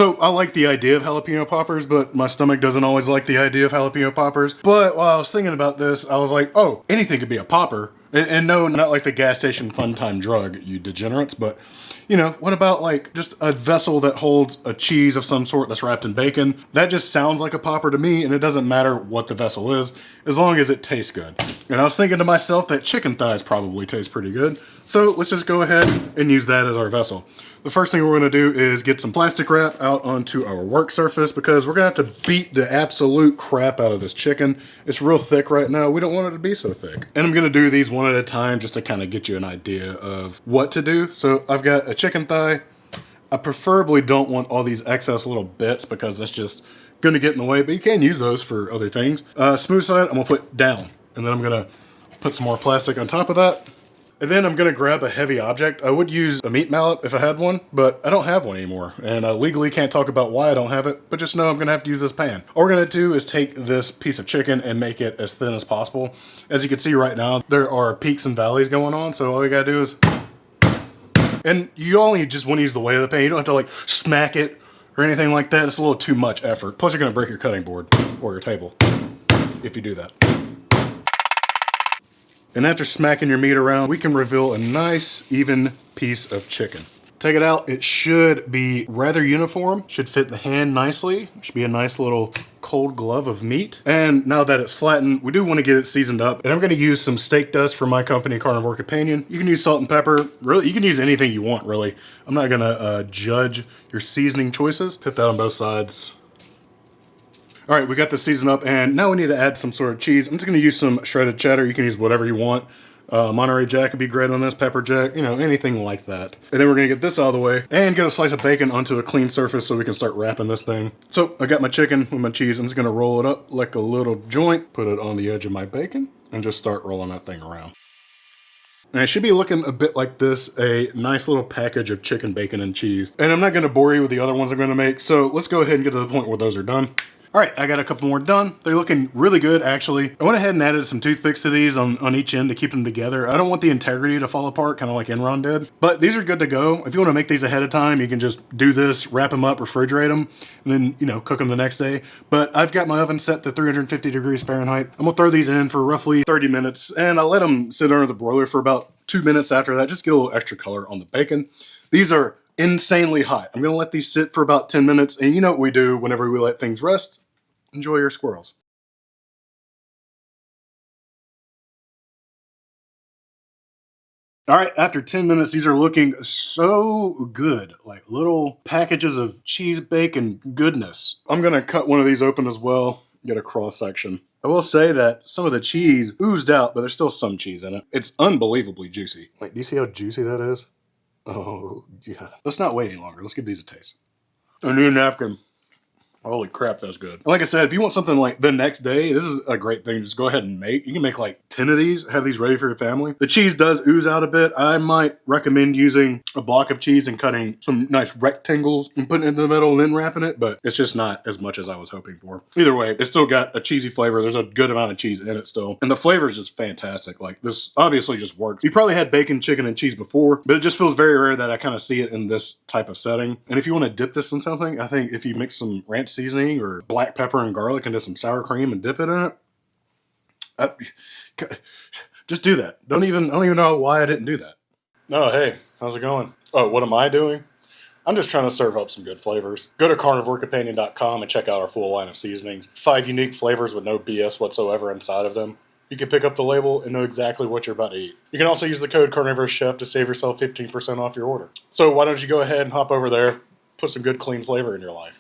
So I like the idea of jalapeno poppers, but my stomach doesn't always like the idea of jalapeno poppers. But while I was thinking about this, I was like, oh, anything could be a popper. And no, not like the gas station fun time drug, you degenerates, but you know, what about like just a vessel that holds a cheese of some sort that's wrapped in bacon? That just sounds like a popper to me, and it doesn't matter what the vessel is, as long as it tastes good. And I was thinking to myself that chicken thighs probably taste pretty good. So let's just go ahead and use that as our vessel. The first thing we're gonna do is get some plastic wrap out onto our work surface because we're gonna have to beat the absolute crap out of this chicken. It's real thick right now. We don't want it to be so thick. And I'm gonna do these one at a time just to kind of get you an idea of what to do. So I've got a chicken thigh. I preferably don't want all these excess little bits because that's just gonna get in the way, but you can use those for other things. Smooth side, I'm gonna put down. And then I'm gonna put some more plastic on top of that. And then I'm gonna grab a heavy object. I would use a meat mallet if I had one, but I don't have one anymore. And I legally can't talk about why I don't have it, but just know I'm gonna have to use this pan. All we're gonna do is take this piece of chicken and make it as thin as possible. As you can see right now, there are peaks and valleys going on, so all you gotta do is... And you only just wanna use the weight of the pan. You don't have to like smack it or anything like that. It's a little too much effort. Plus you're gonna break your cutting board or your table if you do that. And after smacking your meat around, we can reveal a nice, even piece of chicken. Take it out. It should be rather uniform. Should fit the hand nicely. Should be a nice little cold glove of meat. And now that it's flattened, we do want to get it seasoned up. And I'm going to use some steak dust from my company, Carnivore Companion. You can use salt and pepper. Really, you can use anything you want, really. I'm not going to judge your seasoning choices. Put that on both sides. All right, we got this seasoned up, and now we need to add some sort of cheese. I'm just gonna use some shredded cheddar. You can use whatever you want. Monterey Jack would be great on this, pepper jack, you know, anything like that. And then we're gonna get this out of the way and get a slice of bacon onto a clean surface so we can start wrapping this thing. So I got my chicken with my cheese. I'm just gonna roll it up like a little joint, put it on the edge of my bacon, and just start rolling that thing around. And it should be looking a bit like this, a nice little package of chicken, bacon, and cheese. And I'm not gonna bore you with the other ones I'm gonna make, so let's go ahead and get to the point where those are done. All right, I got a couple more done. They're looking really good, actually. I went ahead and added some toothpicks to these on each end to keep them together. I don't want the integrity to fall apart, kind of like Enron did. But these are good to go. If you want to make these ahead of time, you can just do this, wrap them up, refrigerate them, and then, you know, cook them the next day. But I've got my oven set to 350 degrees Fahrenheit. I'm gonna throw these in for roughly 30 minutes, and I let them sit under the broiler for about 2 minutes after that, just get a little extra color on the bacon. These are insanely hot. I'm gonna let these sit for about 10 minutes, and you know what we do whenever we let things rest. Enjoy your squirrels. All right, after 10 minutes, these are looking so good, like little packages of cheese bacon goodness. I'm gonna cut one of these open as well, get a cross section. I will say that some of the cheese oozed out, but there's still some cheese in it. It's unbelievably juicy. Like, do you see how juicy that is? Oh, yeah. Let's not wait any longer. Let's give these a taste. I need a napkin. Holy crap, that's good. And like I said, if you want something like the next day, this is a great thing. Just go ahead and make. You can make like 10 of these, have these ready for your family. The cheese does ooze out a bit. I might recommend using a block of cheese and cutting some nice rectangles and putting it in the middle and then wrapping it, but it's just not as much as I was hoping for. Either way, it's still got a cheesy flavor. There's a good amount of cheese in it still. And the flavor is just fantastic. Like, this obviously just works. You probably had bacon, chicken, and cheese before, but it just feels very rare that I kind of see it in this type of setting. And if you want to dip this in something, I think if you mix some ranch seasoning or black pepper and garlic and do some sour cream and dip it in it, just do that. I don't even know why I didn't do that. Oh, hey, how's it going? Oh, what am I doing? I'm just trying to serve up some good flavors. Go to CarnivoreCompanion.com and check out our full line of seasonings. 5 unique flavors with no BS whatsoever inside of them. You can pick up the label and know exactly what you're about to eat. You can also use the code CarnivorousChef to save yourself 15% off your order. So why don't you go ahead and hop over there, put some good clean flavor in your life.